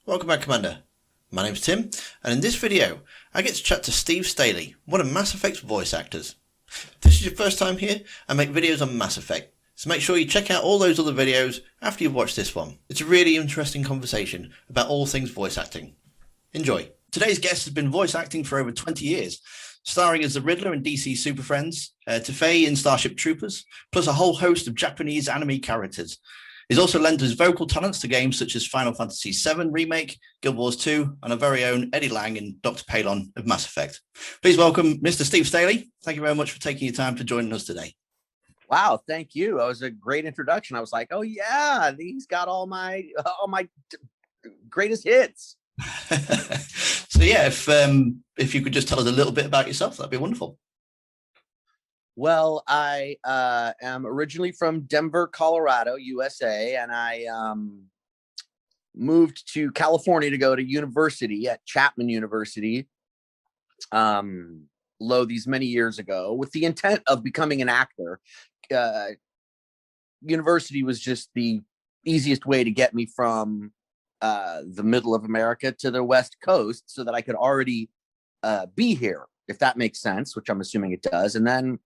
Welcome back, Commander. My name's Tim, and in this video, I get to chat to Steve Staley, one of Mass Effect's voice actors. If this is your first time here, I make videos on Mass Effect, so make sure you check out all those other videos after you've watched this one. It's a really interesting conversation about all things voice acting. Enjoy. Today's guest has been voice acting for over 20 years, starring as the Riddler in DC Super Friends, Tefei in Starship Troopers, plus a whole host of Japanese anime characters. He's also lent his vocal talents to games such as Final Fantasy VII Remake, Guild Wars 2, and our very own Eddie Lang in Dr. Palon of Mass Effect. Please welcome Mr. Steve Staley. Thank you very much for taking your time for joining us today. Wow, thank you. That was a great introduction. I was like, oh yeah, he's got all my greatest hits. So yeah, if you could just tell us a little bit about yourself, that'd be wonderful. Well, I am originally from Denver, Colorado, USA, and I moved to California to go to university at Chapman University these many years ago with the intent of becoming an actor. University was just the easiest way to get me from the middle of America to the West Coast so that I could already be here, if that makes sense, which I'm assuming it does. And then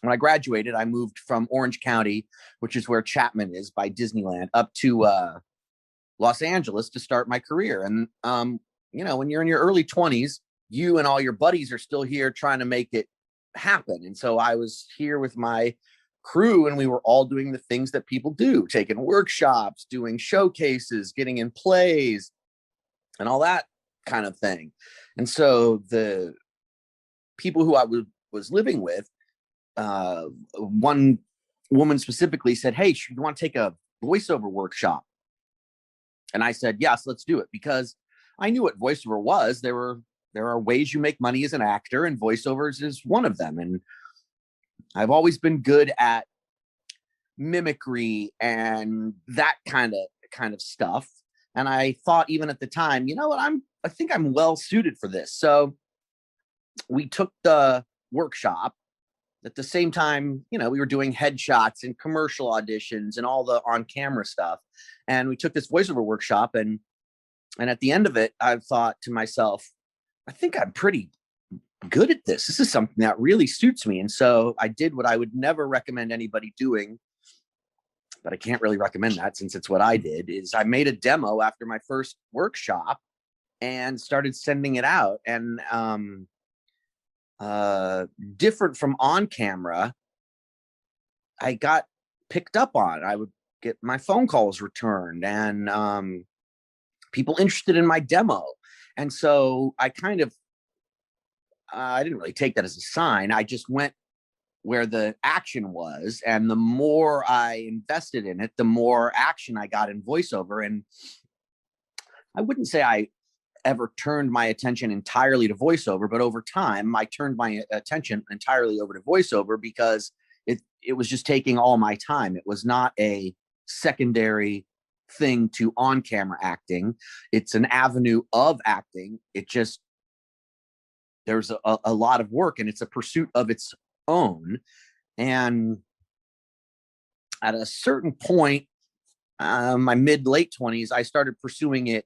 when I graduated, I moved from Orange County, which is where Chapman is by Disneyland, up to Los Angeles to start my career. And, when you're in your early 20s, you and all your buddies are still here trying to make it happen. And so I was here with my crew and we were all doing the things that people do, taking workshops, doing showcases, getting in plays, and all that kind of thing. And so the people who I was living with, one woman specifically said, hey, you want to take a voiceover workshop? And I said, yes, let's do it, because I knew what voiceover was. There are ways you make money as an actor, and voiceovers is one of them. And I've always been good at mimicry and that kind of stuff. And I thought, even at the time, you know what, I think I'm well suited for this. So we took the workshop. At the same time, we were doing headshots and commercial auditions and all the on-camera stuff. And we took this voiceover workshop, and at the end of it, I thought to myself, I think I'm pretty good at this. This is something that really suits me. And so I did what I would never recommend anybody doing, but I can't really recommend that since it's what I did, is I made a demo after my first workshop and started sending it out. And different from on camera, I got picked up on. I would get my phone calls returned and people interested in my demo. And so I kind of, I didn't really take that as a sign. I just went where the action was. And the more I invested in it, the more action I got in voiceover. And I wouldn't say I ever turned my attention entirely to voiceover, but over time I turned my attention entirely over to voiceover because it was just taking all my time. It was not a secondary thing to on-camera acting. It's an avenue of acting. There's a lot of work, and it's a pursuit of its own. And at a certain point, my mid-late 20s, I started pursuing it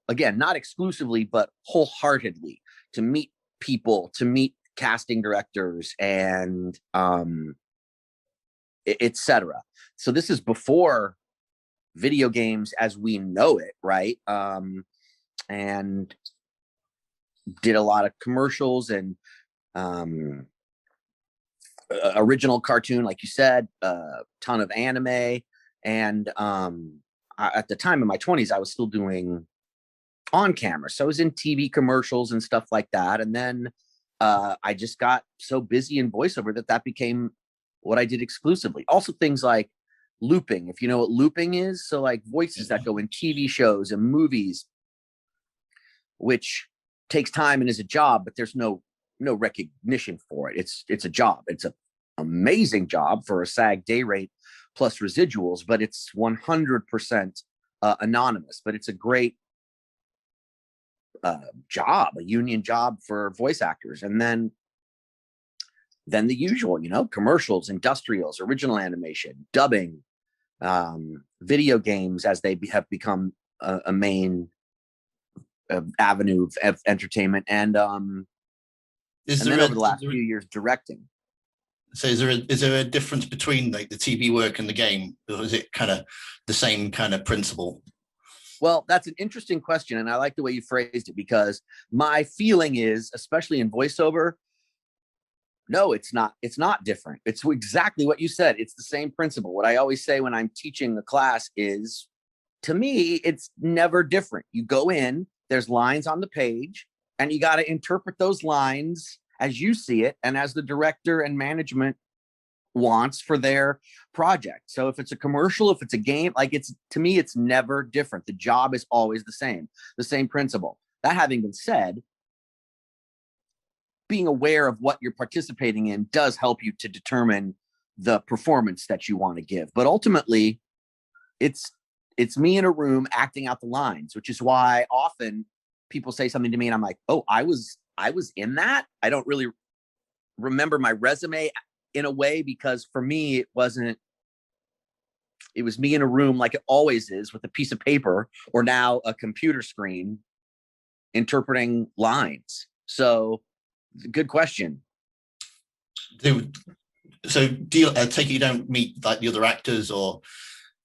again, not exclusively, but wholeheartedly, to meet people, to meet casting directors, and etc. So this is before video games as we know it, right? And did a lot of commercials and original cartoon, like you said, a ton of anime. And at the time in my 20s, I was still doing on camera. So I was in TV commercials and stuff like that. And then I just got so busy in voiceover that became what I did exclusively. Also things like looping, if you know what looping is. So like voices that go in TV shows and movies, which takes time and is a job, but there's no recognition for it. It's a job. It's an amazing job for a SAG day rate plus residuals, but it's 100% anonymous. But it's a great job, a union job for voice actors. And then the usual, commercials, industrials, original animation, dubbing, video games as they have become a main avenue of entertainment, and then over the last few years, directing. So is there a difference between like the TV work and the game, or is it kind of the same kind of principle? Well, that's an interesting question, and I like the way you phrased it, because my feeling is, especially in voiceover, no, it's not. It's not different. It's exactly what you said. It's the same principle. What I always say when I'm teaching the class is, to me, it's never different. You go in, there's lines on the page, and you got to interpret those lines as you see it and as the director and management wants for their project. So if it's a commercial, if it's a game, like, it's, to me, it's never different. The job is always the same principle. That having been said, being aware of what you're participating in does help you to determine the performance that you want to give. But ultimately, it's me in a room acting out the lines, which is why often people say something to me and I'm like, oh, I was in that. I don't really remember my resume in a way, because for me, it was me in a room, like it always is, with a piece of paper or now a computer screen interpreting lines. So good question. So do you, I take it you don't meet like the other actors, or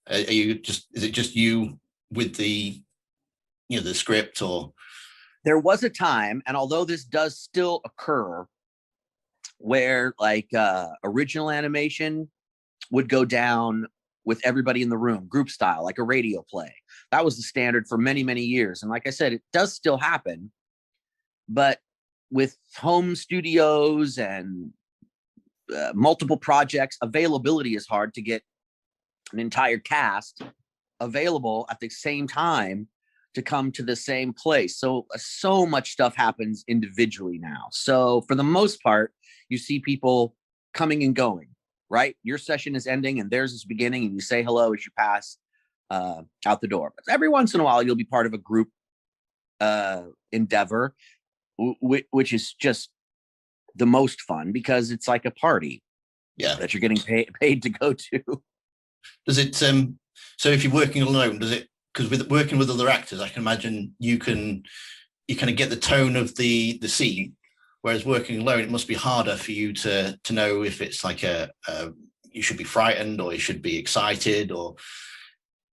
is it just you with the script? Or there was a time, and although this does still occur, where like original animation would go down with everybody in the room, group style, like a radio play. That was the standard for many, many years. And like I said, it does still happen, but with home studios and multiple projects, availability is hard to get an entire cast available at the same time to come to the same place. So much stuff happens individually now. So for the most part, you see people coming and going, right? Your session is ending and theirs is beginning, and you say hello as you pass out the door. But every once in a while, you'll be part of a group endeavor, which is just the most fun, because it's like a party that you're getting paid to go to. Does it, so if you're working alone, does it, because with working with other actors, I can imagine you kind of get the tone of the scene, whereas working alone, it must be harder for you to know if it's like you should be frightened or you should be excited, or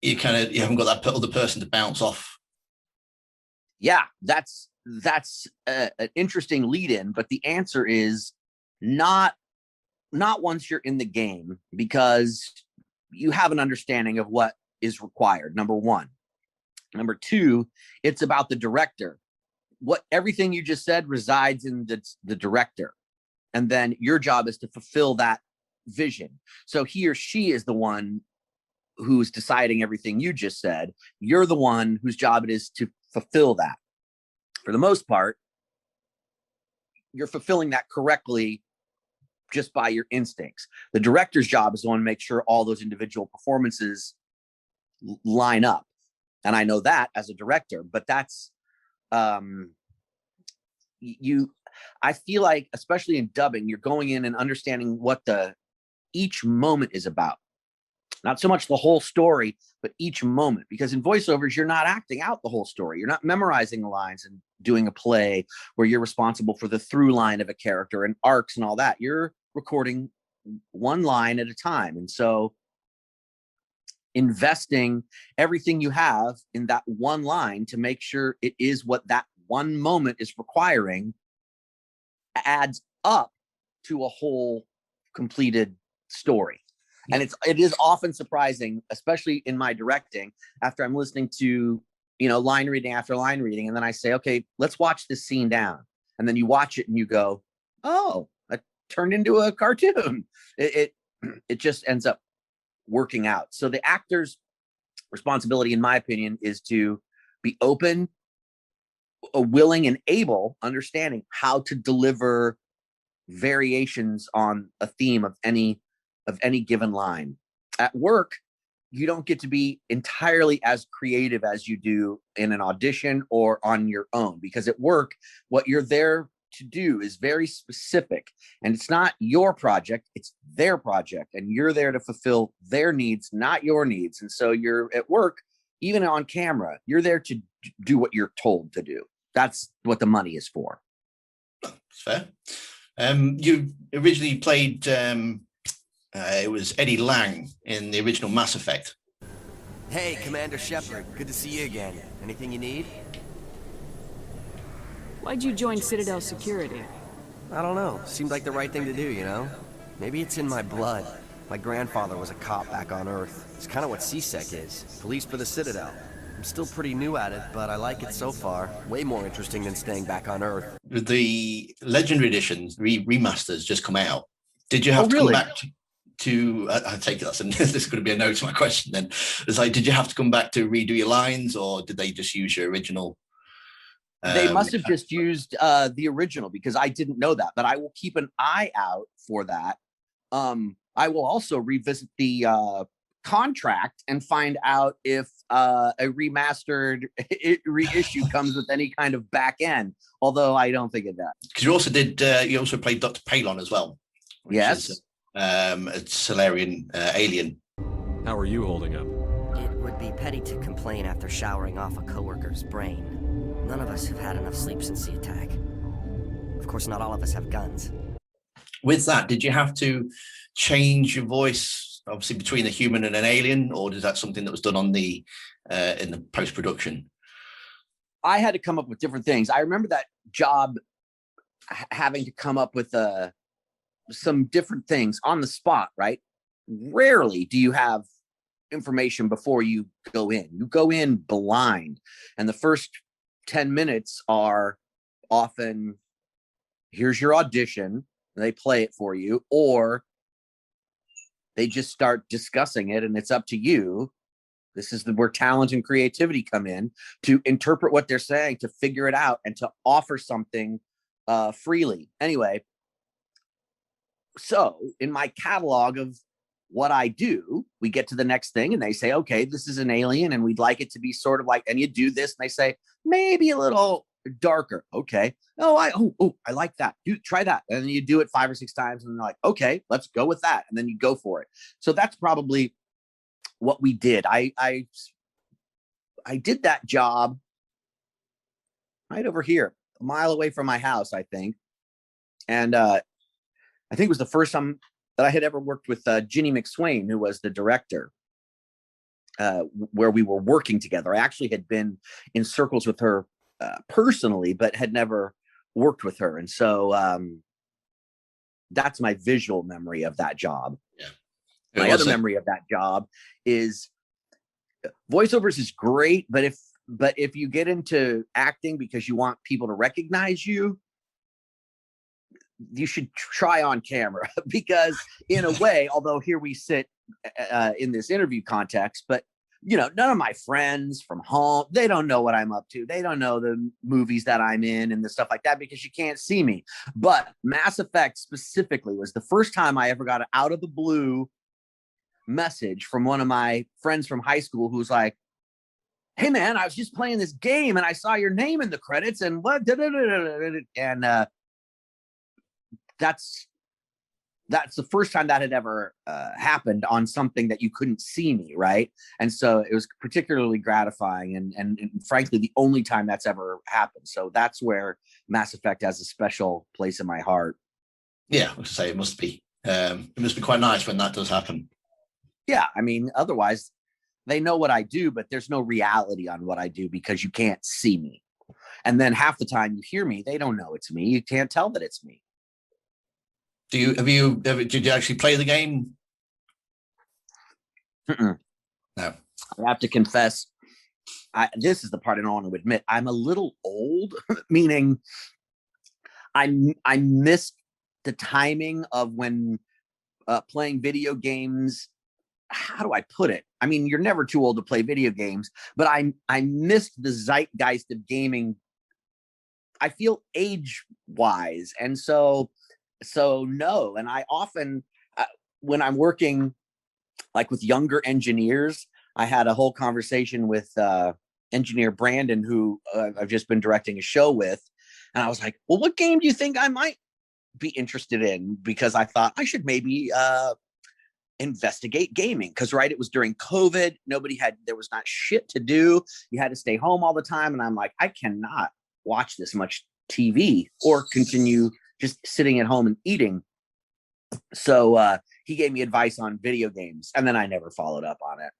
you haven't got that other person to bounce off. Yeah, that's an interesting lead in, but the answer is not once you're in the game, because you have an understanding of what is required, number one. Number two, it's about the director. Everything you just said resides in the director, and then your job is to fulfill that vision. So he or she is the one who's deciding everything you just said. You're the one whose job it is to fulfill that. For the most part, you're fulfilling that correctly just by your instincts. The director's job is the one to make sure all those individual performances line up. And I know that as a director, but that's I feel like, especially in dubbing, you're going in and understanding what each moment is about. Not so much the whole story, but each moment. Because in voiceovers, you're not acting out the whole story. You're not memorizing the lines and doing a play where you're responsible for the through line of a character and arcs and all that. You're recording one line at a time. And so investing everything you have in that one line to make sure it is what that one moment is requiring adds up to a whole completed story. And it is often surprising, especially in my directing, after I'm listening to, line reading after line reading, and then I say, okay, let's watch this scene down. And then you watch it and you go, oh, it turned into a cartoon. It just ends up working out. So the actor's responsibility, in my opinion, is to be open, willing, and able, understanding how to deliver variations on a theme of any given line. At work, you don't get to be entirely as creative as you do in an audition or on your own, because at work, what you're there to do is very specific, and it's not your project, it's their project, and you're there to fulfill their needs, not your needs. And so you're at work even on camera, you're there to do what you're told to do. That's what the money is for. That's fair. You originally played, it was Eddie Lang in the original Mass Effect. Hey, Commander Shepard, good to see you again. Anything you need? Why'd you join Citadel Security? I don't know. Seemed like the right thing to do, you know? Maybe it's in my blood. My grandfather was a cop back on Earth. It's kind of what CSEC is. Police for the Citadel. I'm still pretty new at it, but I like it so far. Way more interesting than staying back on Earth. The Legendary Editions, remasters just come out. Did you have to come back to I take it this is going to be a no to my question then. It's like, did you have to come back to redo your lines, or did they just use your original? They must have just used the original, because I didn't know that, but I will keep an eye out for that. I will also revisit the contract and find out if a remastered reissue comes with any kind of back end, although I don't think it does. Because you also played Dr. Palon as well. Yes. Is, a Solarian alien. How are you holding up? It would be petty to complain after showering off a coworker's brain. None of us have had enough sleep since the attack. Of course, not all of us have guns. With that, did you have to change your voice, obviously, between a human and an alien, or is that something that was done on the in the post-production? I had to come up with different things. I remember that job having to come up with some different things on the spot, right? Rarely do you have information before you go in. You go in blind, and the first 10 minutes are often, here's your audition, they play it for you, or they just start discussing it, and it's up to you. This is where talent and creativity come in, to interpret what they're saying, to figure it out, and to offer something freely. Anyway, so in my catalog of what I do, we get to the next thing, and they say, okay, this is an alien, and we'd like it to be sort of like, and you do this, and they say, maybe a little darker. Okay. Oh, I like that. Try that. And then you do it 5 or 6 times, and they're like, okay, let's go with that. And then you go for it. So that's probably what we did. I did that job right over here, a mile away from my house, I think. And I think it was the first time that I had ever worked with Ginny McSwain, who was the director, where we were working together. I actually had been in circles with her personally, but had never worked with her. And so that's my visual memory of that job. Yeah. My other memory of that job is voiceovers is great, but if you get into acting because you want people to recognize you, you should try on camera, because in a way, although here we sit in this interview context, but you know, none of my friends from home, they don't know what I'm up to. They don't know the movies that I'm in and the stuff like that, because you can't see me. But Mass Effect specifically was the first time I ever got an out of the blue message from one of my friends from high school who was like, hey man, I was just playing this game and I saw your name in the credits and what, and that's the first time that had ever happened on something that you couldn't see me, right? And so it was particularly gratifying, and frankly, the only time that's ever happened. So that's where Mass Effect has a special place in my heart. Yeah, I would say it must be quite nice when that does happen. Yeah, I mean, otherwise, they know what I do, but there's no reality on what I do because you can't see me. And then half the time you hear me, they don't know it's me. You can't tell that it's me. Did you actually play the game? Mm-mm. No. I have to confess, this is the part I don't want to admit. I'm a little old, meaning I missed the timing of when playing video games. How do I put it? I mean, you're never too old to play video games, but I missed the zeitgeist of gaming. I feel age-wise, and so no. And I often, when I'm working like with younger engineers, I had a whole conversation with engineer Brandon, who I've just been directing a show with. And I was like, well, what game do you think I might be interested in? Because I thought I should maybe investigate gaming. Because, right, it was during COVID. There was not shit to do. You had to stay home all the time. And I'm like, I cannot watch this much TV or continue just sitting at home and eating. So he gave me advice on video games, and then I never followed up on it.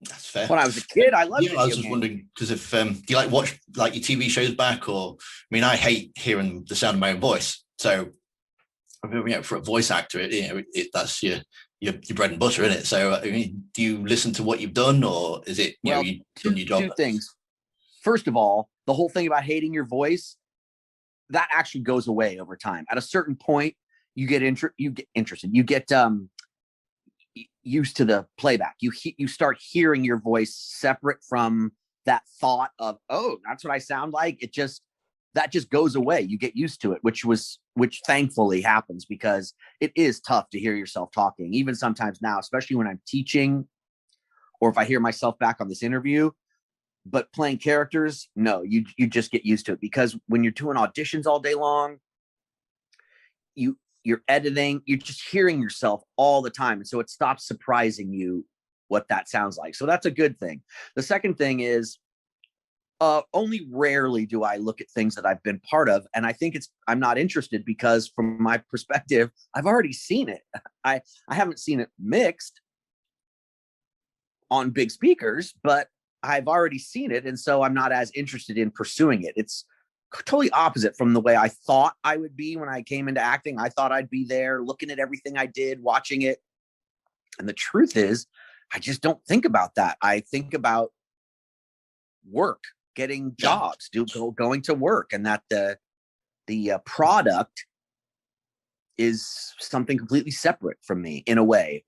That's fair. When I was a kid, I loved I was just wondering, because if do you like watch like your TV shows back, or I mean, I hate hearing the sound of my own voice. So, for a voice actor, that's your bread and butter, isn't it? So, I mean, do you listen to what you've done, or is it you done your job? Two things. First of all, the whole thing about hating your voice, that actually goes away over time. At a certain point, you get interested. You get used to the playback. You start hearing your voice separate from that thought of, oh, that's what I sound like. That just goes away. You get used to it, which thankfully happens, because it is tough to hear yourself talking, even sometimes now, especially when I'm teaching, or if I hear myself back on this interview. But playing characters, no, you just get used to it, because when you're doing auditions all day long, you're editing, you're just hearing yourself all the time. And so it stops surprising you what that sounds like. So that's a good thing. The second thing is, only rarely do I look at things that I've been part of. And I think I'm not interested, because from my perspective, I've already seen it. I haven't seen it mixed on big speakers, but I've already seen it. And so I'm not as interested in pursuing it. It's totally opposite from the way I thought I would be when I came into acting. I thought I'd be there looking at everything I did, watching it. And the truth is, I just don't think about that. I think about work, getting jobs, going to work, and that the product is something completely separate from me in a way.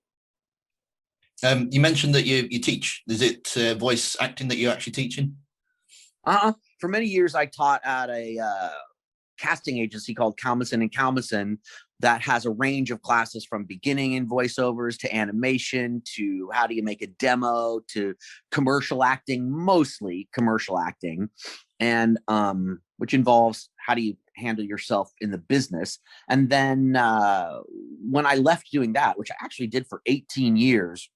You mentioned that you teach. Is it voice acting that you're actually teaching? For many years, I taught at a casting agency called Kalmason and Kalmason that has a range of classes, from beginning in voiceovers to animation to how do you make a demo to commercial acting, mostly commercial acting, and which involves how do you handle yourself in the business. And then when I left doing that, which I actually did for 18 years,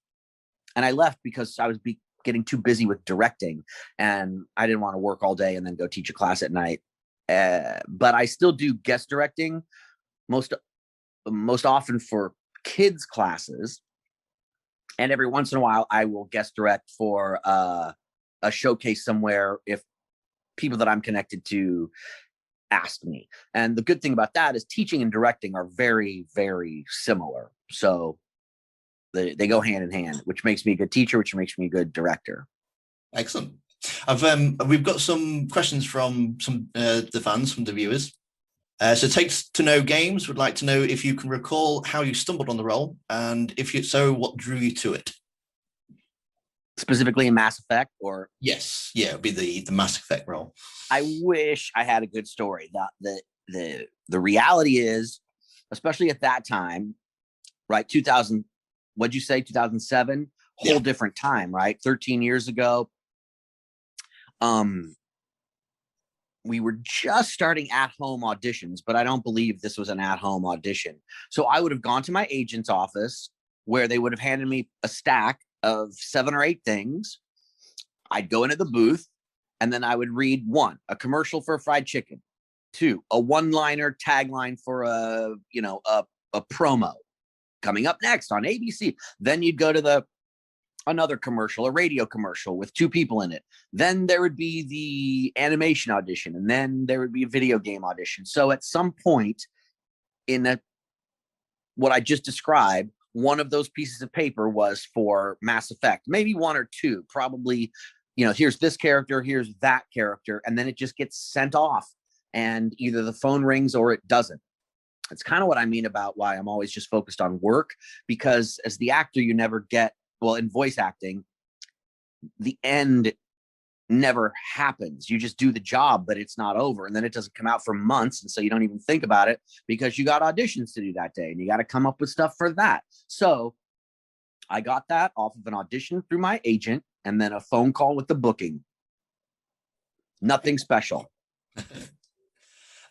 and I left because I was getting too busy with directing, and I didn't want to work all day and then go teach a class at night. But I still do guest directing most often for kids classes. And every once in a while I will guest direct for a showcase somewhere if people that I'm connected to ask me. And the good thing about that is teaching and directing are very, very similar. So they go hand in hand, which makes me a good teacher, which makes me a good director. Excellent. We've got some questions from some the fans, from the viewers. So Takes to Know Games would like to know if you can recall how you stumbled on the role, and if so, what drew you to it? Specifically in Mass Effect, or? Yes, yeah, it would be the Mass Effect role. I wish I had a good story. The reality is, especially at that time, right? 2000. What'd you say? 2007. Whole different time, right? 13 years ago. We were just starting at-home auditions, but I don't believe this was an at-home audition. So I would have gone to my agent's office, where they would have handed me a stack of 7 or 8 things. I'd go into the booth, and then I would read 1, a commercial for fried chicken; 2, a one-liner tagline for a promo coming up next on ABC. Then you'd go to another commercial, a radio commercial with 2 people in it. Then there would be the animation audition, and then there would be a video game audition. So at some point in what I just described, one of those pieces of paper was for Mass Effect, maybe 1 or 2, probably, here's this character, here's that character, and then it just gets sent off, and either the phone rings or it doesn't. It's kind of what I mean about why I'm always just focused on work, because as the actor, you never get, well, in voice acting, the end never happens. You just do the job, but it's not over. And then it doesn't come out for months. And so you don't even think about it, because you got auditions to do that day, and you got to come up with stuff for that. So I got that off of an audition through my agent, and then a phone call with the booking. Nothing special.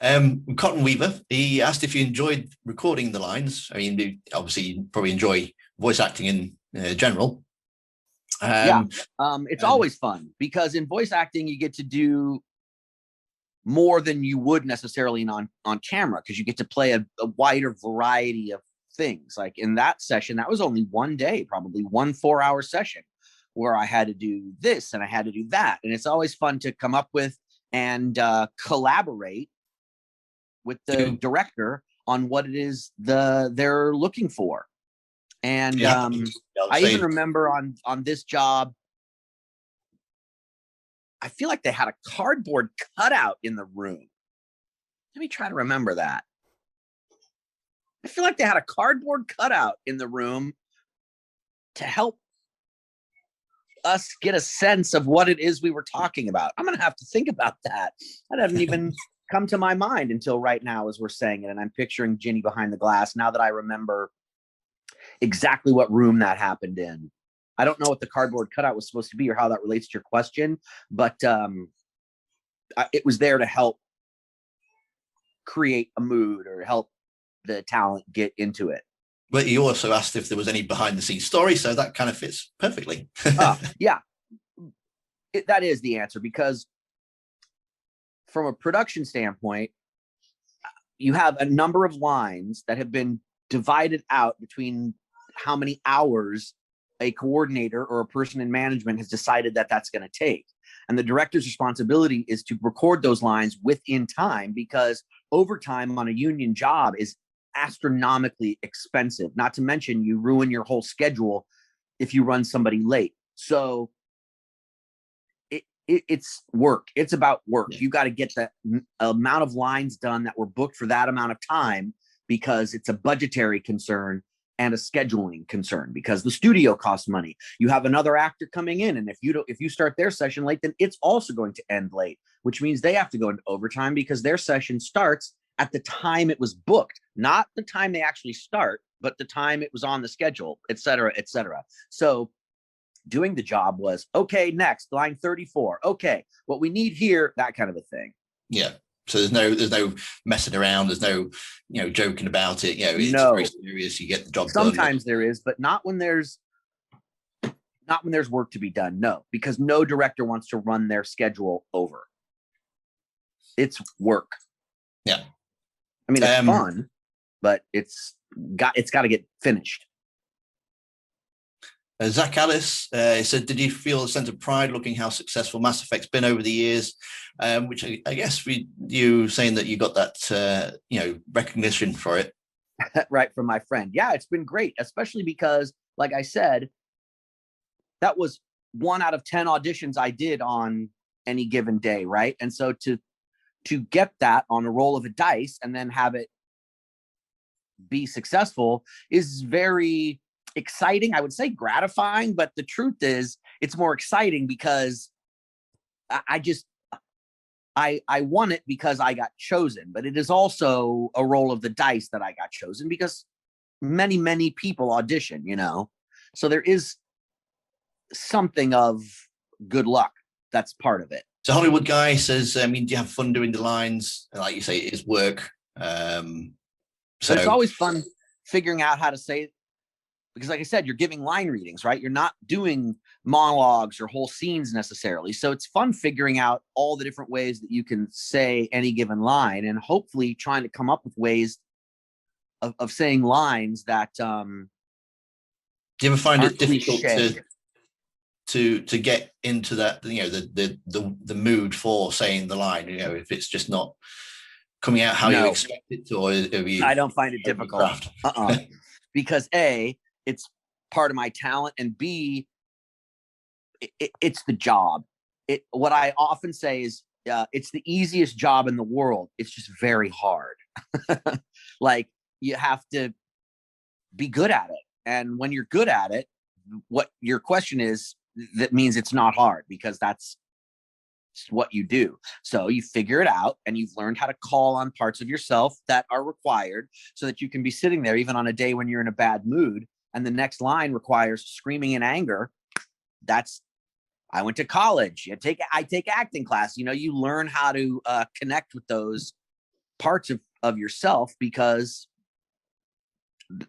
Cotton Weaver, he asked if you enjoyed recording the lines. I mean, obviously you probably enjoy voice acting in general. It's always fun because in voice acting you get to do more than you would necessarily on camera, because you get to play a wider variety of things. Like in that session, that was only one day, probably 1 4-hour session, where I had to do this and I had to do that. And it's always fun to come up with and collaborate with the director on what it is they're looking for. And I even remember on this job, I feel like they had a cardboard cutout in the room. Let me try to remember that. I feel like they had a cardboard cutout in the room to help us get a sense of what it is we were talking about. I'm going to have to think about that. That hadn't even come to my mind until right now as we're saying it. And I'm picturing Ginny behind the glass now that I remember exactly what room that happened in. I don't know what the cardboard cutout was supposed to be or how that relates to your question, but it was there to help create a mood or help the talent get into it. But you also asked if there was any behind the scenes story, so that kind of fits perfectly. Yeah, that is the answer, because from a production standpoint, you have a number of lines that have been divided out between how many hours a coordinator or a person in management has decided that that's going to take. And the director's responsibility is to record those lines within time, because overtime on a union job is astronomically expensive. Not to mention you ruin your whole schedule if you run somebody late. So it's work. It's about work. You got to get the amount of lines done that were booked for that amount of time, because it's a budgetary concern and a scheduling concern, because the studio costs money. You have another actor coming in, and if you start their session late, then it's also going to end late, which means they have to go into overtime because their session starts at the time it was booked, not the time they actually start, but the time it was on the schedule, et cetera, et cetera. So doing the job was, okay, next, line 34. Okay, what we need here, that kind of a thing. Yeah. So there's no messing around. There's no, joking about it. It's very serious. You get the job done. Sometimes there is, but not when there's work to be done. No, because no director wants to run their schedule over. It's work. Yeah. I mean, it's fun, but it's got to get finished. Zach Alice said, did you feel a sense of pride looking how successful Mass Effect's been over the years? Which I guess you saying that you got that, recognition for it. Right, from my friend. Yeah, it's been great, especially because, like I said, that was 1 out of 10 auditions I did on any given day, right? And so to get that on a roll of a dice and then have it be successful is very exciting. I would say gratifying, but the truth is it's more exciting because I won it because I got chosen, but it is also a roll of the dice that I got chosen because many, many people audition, so there is something of good luck. That's part of it. So Hollywood Guy says, do you have fun doing the lines? Like you say, it is work. So it's always fun figuring out how to say it, because like I said, you're giving line readings, right? You're not doing monologues or whole scenes necessarily. So it's fun figuring out all the different ways that you can say any given line, and hopefully trying to come up with ways of saying lines that do you ever find it difficult to get into that, the mood for saying the line, if it's just not coming out how you expect it to, or have you? I don't find it difficult. Because A, it's part of my talent, and B, it's the job. What I often say is, it's the easiest job in the world. It's just very hard. Like, you have to be good at it. And when you're good at it, what your question is, that means it's not hard, because that's what you do. So you figure it out, and you've learned how to call on parts of yourself that are required so that you can be sitting there even on a day when you're in a bad mood and the next line requires screaming in anger. I went to college. I take acting class. You learn how to connect with those parts of yourself, because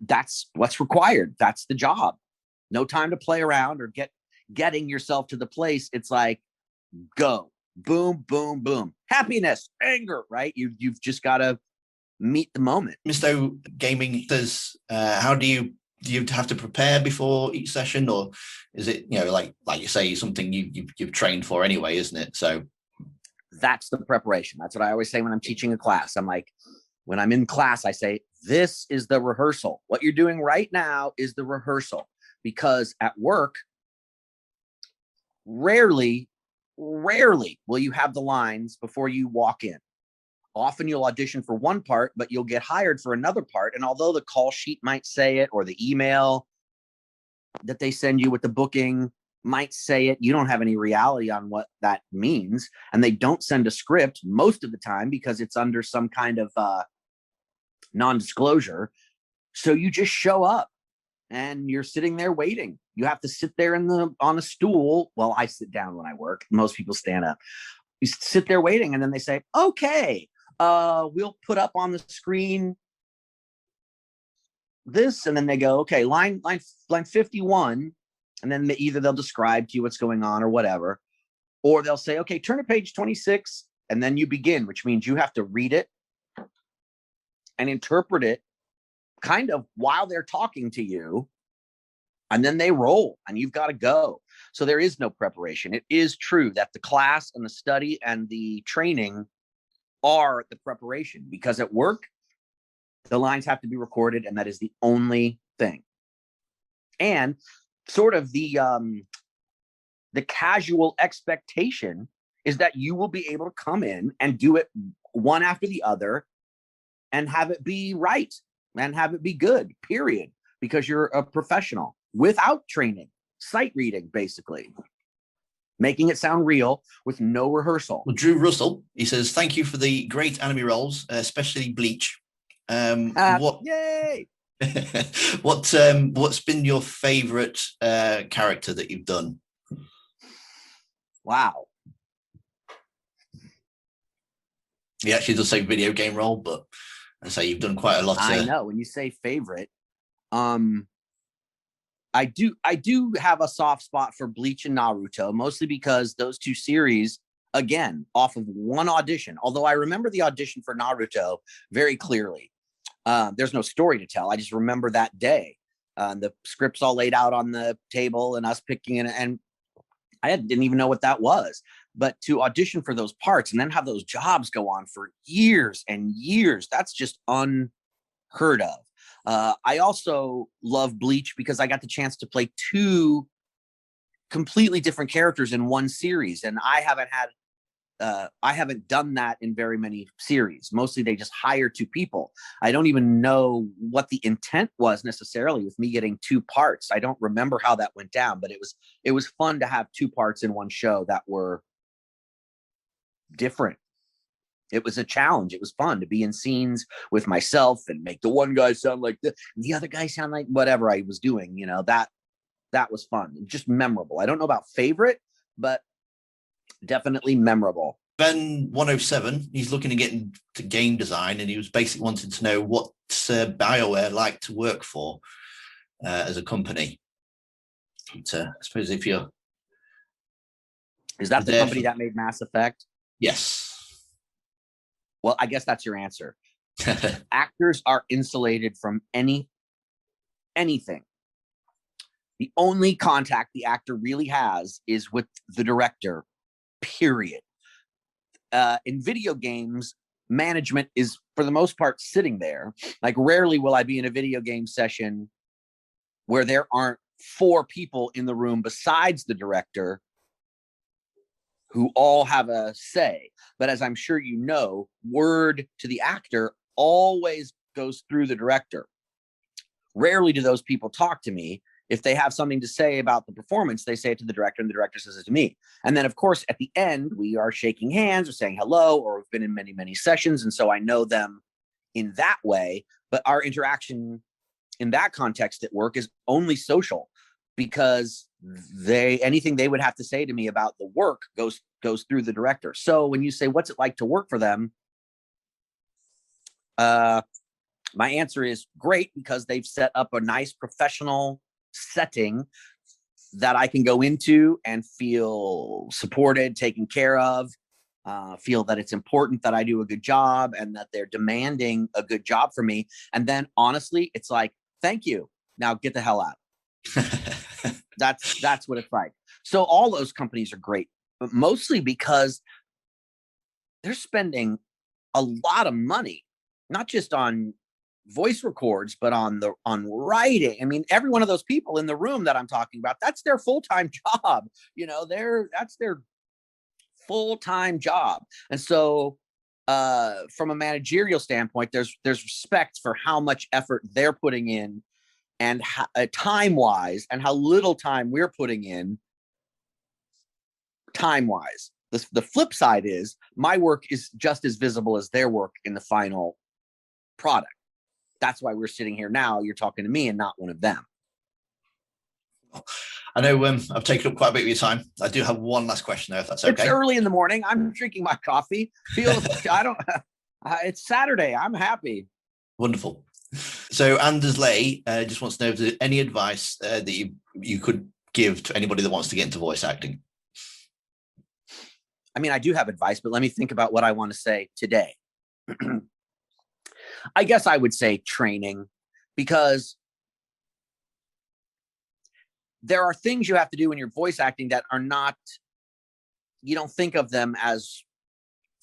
that's what's required. That's the job. No time to play around or getting yourself to the place. It's like, go, boom, boom, boom. Happiness, anger, right? You've just got to meet the moment. Mr. Gaming, how do you have to prepare before each session, or is it, like you say, something you've trained for anyway, isn't it? So that's the preparation. That's what I always say when I'm teaching a class. I'm like, when I'm in class, I say, this is the rehearsal. What you're doing right now is the rehearsal, because at work, rarely will you have the lines before you walk in. Often you'll audition for one part, but you'll get hired for another part. And although the call sheet might say it, or the email that they send you with the booking might say it, you don't have any reality on what that means. And they don't send a script most of the time because it's under some kind of non-disclosure. So you just show up and you're sitting there waiting. You have to sit there on a stool. Well, I sit down when I work. Most people stand up. You sit there waiting, and then they say, okay, we'll put up on the screen this, and then they go, okay, line 51, and then either they'll describe to you what's going on or whatever, or they'll say, okay, turn to page 26, and then you begin, which means you have to read it and interpret it kind of while they're talking to you, and then they roll, and you've got to go. So there is no preparation. It is true that the class and the study and the training are the preparation, because at work, the lines have to be recorded, and that is the only thing. And sort of the casual expectation is that you will be able to come in and do it one after the other and have it be right and have it be good, period, because you're a professional without training, sight reading, basically. Making it sound real with no rehearsal. Well, Drew Russell, he says, thank you for the great anime roles, especially Bleach. Yay! What's been your favorite character that you've done? Wow. He actually does say video game role, but I say you've done quite a lot. I know. When you say favorite, I do have a soft spot for Bleach and Naruto, mostly because those two series, again, off of one audition, although I remember the audition for Naruto very clearly. There's no story to tell. I just remember that day. The scripts all laid out on the table and us picking it, and I didn't even know what that was. But to audition for those parts and then have those jobs go on for years and years, that's just unheard of. I also love Bleach because I got the chance to play two completely different characters in one series, and I haven't done that in very many series. Mostly they just hire two people. I don't even know what the intent was necessarily with me getting two parts. I don't remember how that went down, but it was fun to have two parts in one show that were different. It was a challenge. It was fun to be in scenes with myself and make the one guy sound like this and the other guy sound like whatever I was doing. That was fun. Just memorable. I don't know about favorite, but definitely memorable. Ben 107, he's looking to get into game design, and he was basically wanting to know what Bioware like to work for as a company. But, I suppose if you're... Is that the company that made Mass Effect? Yes. Well, I guess that's your answer. Actors are insulated from anything. The only contact the actor really has is with the director, period. In video games, management is, for the most part, sitting there. Like, rarely will I be in a video game session where there aren't 4 people in the room besides the director who all have a say. But as I'm sure you know, word to the actor always goes through the director. Rarely do those people talk to me. If they have something to say about the performance, they say it to the director, and the director says it to me. And then, of course, at the end, we are shaking hands or saying hello, or we've been in many, many sessions. And so I know them in that way. But our interaction in that context at work is only social, because anything they would have to say to me about the work goes through the director. So when you say, what's it like to work for them? My answer is great, because they've set up a nice professional setting that I can go into and feel supported, taken care of, feel that it's important that I do a good job and that they're demanding a good job from me. And then honestly, it's like, thank you. Now get the hell out. That's what it's like. So all those companies are great, but mostly because they're spending a lot of money, not just on voice records, but on writing. I mean, every one of those people in the room that I'm talking about, that's their full-time job. That's their full-time job. And so from a managerial standpoint, there's respect for how much effort they're putting in, and time-wise, and how little time we're putting in time-wise. The flip side is my work is just as visible as their work in the final product. That's why we're sitting here now. You're talking to me and not one of them. I know I've taken up quite a bit of your time. I do have one last question, though, if that's okay. It's early in the morning. I'm drinking my coffee. It's Saturday. I'm happy. Wonderful. So Anders Lay just wants to know if there's any advice that you could give to anybody that wants to get into voice acting. I mean, I do have advice, but let me think about what I want to say today. I guess I would say training, because there are things you have to do in your voice acting that are not, you don't think of them as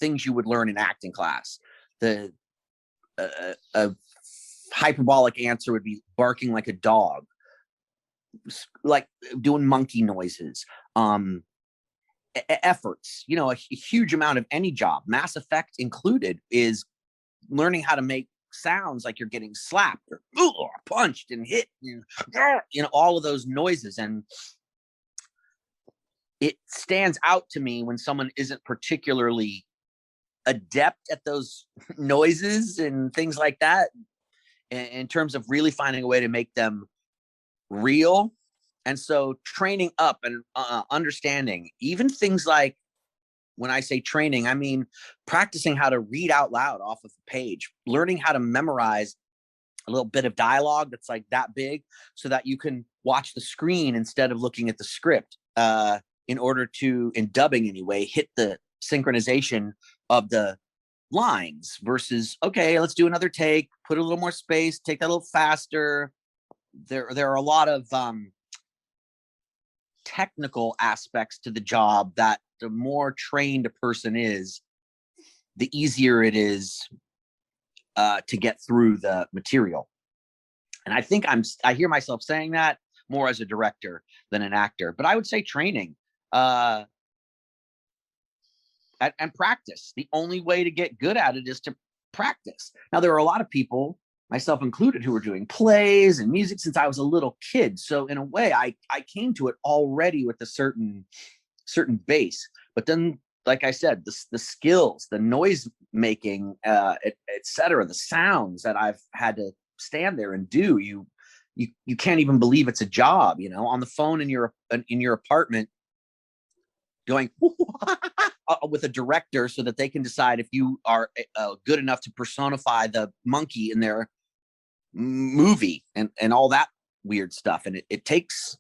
things you would learn in acting class. A hyperbolic answer would be barking like a dog, like doing monkey noises, efforts, a huge amount of any job, Mass Effect included, is learning how to make sounds like you're getting slapped or punched and hit, all of those noises. And it stands out to me when someone isn't particularly adept at those noises and things like that, in terms of really finding a way to make them real. And so training up and understanding even things like, when I say training, I mean practicing how to read out loud off of a page, learning how to memorize a little bit of dialogue that's like that big, so that you can watch the screen instead of looking at the script, in order to, in dubbing anyway, hit the synchronization of the lines versus, okay, let's do another take, put a little more space, take that a little faster. There are a lot of technical aspects to the job that the more trained a person is, the easier it is to get through the material. And I think I hear myself saying that more as a director than an actor, but I would say training and practice. The only way to get good at it is to practice. Now, there are a lot of people, myself included, who are doing plays and music since I was a little kid. So in a way, I came to it already with a certain base. But then, like I said, the skills, the noise making, et cetera, the sounds that I've had to stand there and do, you can't even believe it's a job, on the phone in your apartment, going with a director so that they can decide if you are good enough to personify the monkey in their movie and all that weird stuff. And it takes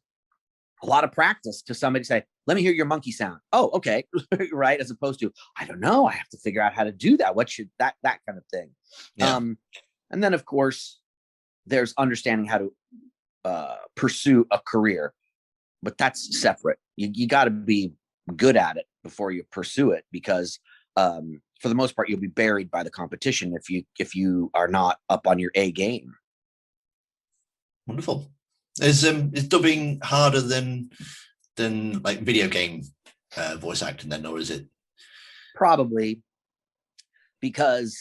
a lot of practice to somebody say, let me hear your monkey sound. Oh, okay. Right. As opposed to, I don't know, I have to figure out how to do that. What should that kind of thing. Yeah. And then of course there's understanding how to pursue a career, but that's separate. You got to be good at it before you pursue it, because for the most part you'll be buried by the competition if you are not up on your A game. Wonderful. Is dubbing harder than like video game voice acting then, or is it? Probably, because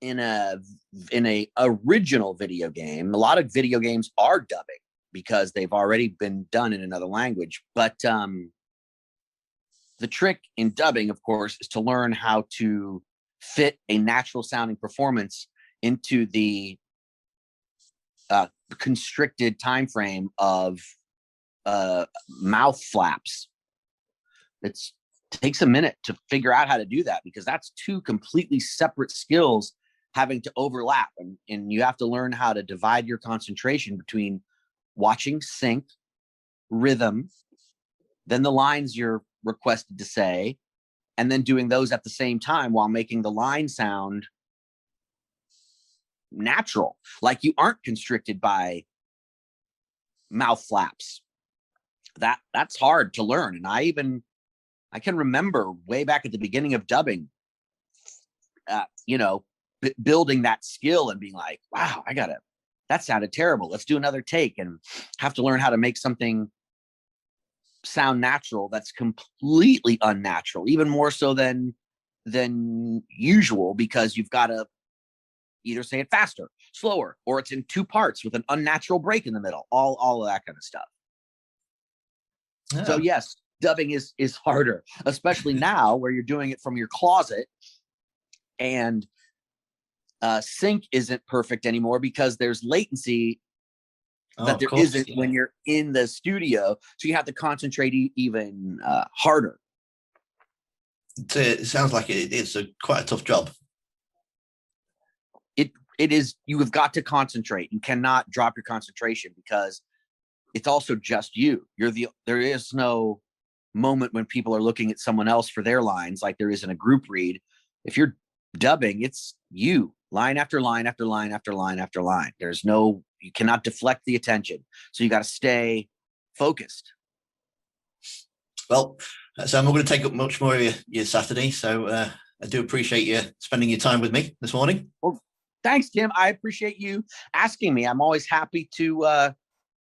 in a original video game, a lot of video games are dubbing because they've already been done in another language. But the trick in dubbing, of course, is to learn how to fit a natural sounding performance into the constricted time frame of mouth flaps. It takes a minute to figure out how to do that, because that's two completely separate skills having to overlap, and you have to learn how to divide your concentration between watching sync, rhythm, then the lines you're requested to say, and then doing those at the same time while making the line sound natural, like you aren't constricted by mouth flaps. That's hard to learn. And I can remember way back at the beginning of dubbing, building that skill and being like, wow, that sounded terrible. Let's do another take, and have to learn how to make something sound natural that's completely unnatural, even more so than usual, because you've got to either say it faster, slower, or it's in two parts with an unnatural break in the middle, all of that kind of stuff. Yeah. So yes, dubbing is harder, especially now where you're doing it from your closet, and sync isn't perfect anymore because there's latency that there isn't when you're in the studio. So you have to concentrate even harder. It sounds like it's quite a tough job. It is. You have got to concentrate. You cannot drop your concentration because it's also just you. There is no moment when people are looking at someone else for their lines like there is in a group read. If you're dubbing, it's you, line after line after line after line after line. You cannot deflect the attention. So you got to stay focused. Well, so I'm not going to take up much more of your Saturday. So I do appreciate you spending your time with me this morning. Well, thanks, Tim. I appreciate you asking me. I'm always happy to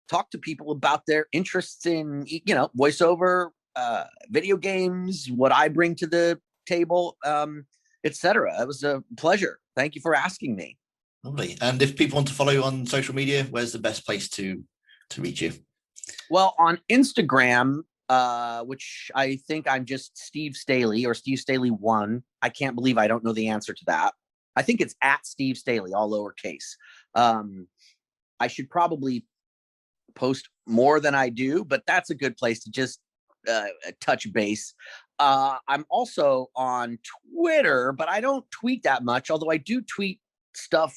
talk to people about their interests in, voiceover, video games, what I bring to the table, etc. It was a pleasure. Thank you for asking me. Lovely. And if people want to follow you on social media, where's the best place to reach you? Well, on Instagram, which I think I'm just Steve Staley or Steve Staley 1. I can't believe I don't know the answer to that. I think it's at Steve Staley, all lowercase. I should probably post more than I do, but that's a good place to just touch base. I'm also on Twitter, but I don't tweet that much, although I do tweet stuff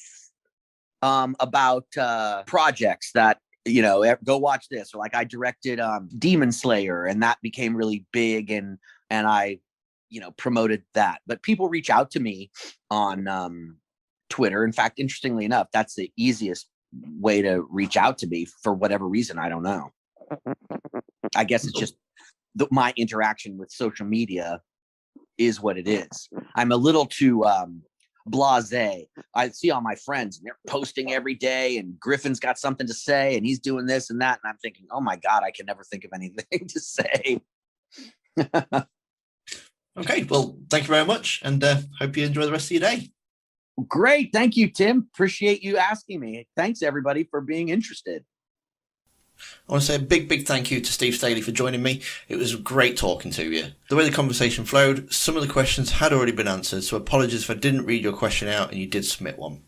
about projects that, go watch this, or like I directed Demon Slayer, and that became really big, and I promoted that. But people reach out to me on Twitter. In fact, interestingly enough, that's the easiest way to reach out to me for whatever reason. I don't know. I guess it's just my interaction with social media is what it is. I'm a little too blasé. I see all my friends and they're posting every day, and Griffin's got something to say and he's doing this and that. And I'm thinking, oh my God, I can never think of anything to say. Okay. Well, thank you very much. And hope you enjoy the rest of your day. Great. Thank you, Tim. Appreciate you asking me. Thanks everybody for being interested. I want to say a big thank you to Steve Staley for joining me. It was great talking to you. The way the conversation flowed, some of the questions had already been answered, so apologies if I didn't read your question out and you did submit one.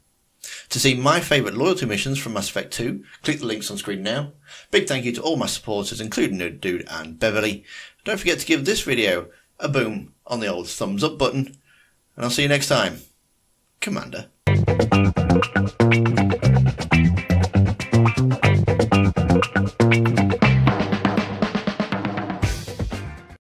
To see my favourite loyalty missions from Mass Effect 2, click the links on screen now. Big thank you to all my supporters, including Nerd Dude and Beverly. Don't forget to give this video a boom on the old thumbs up button, and I'll see you next time. Commander.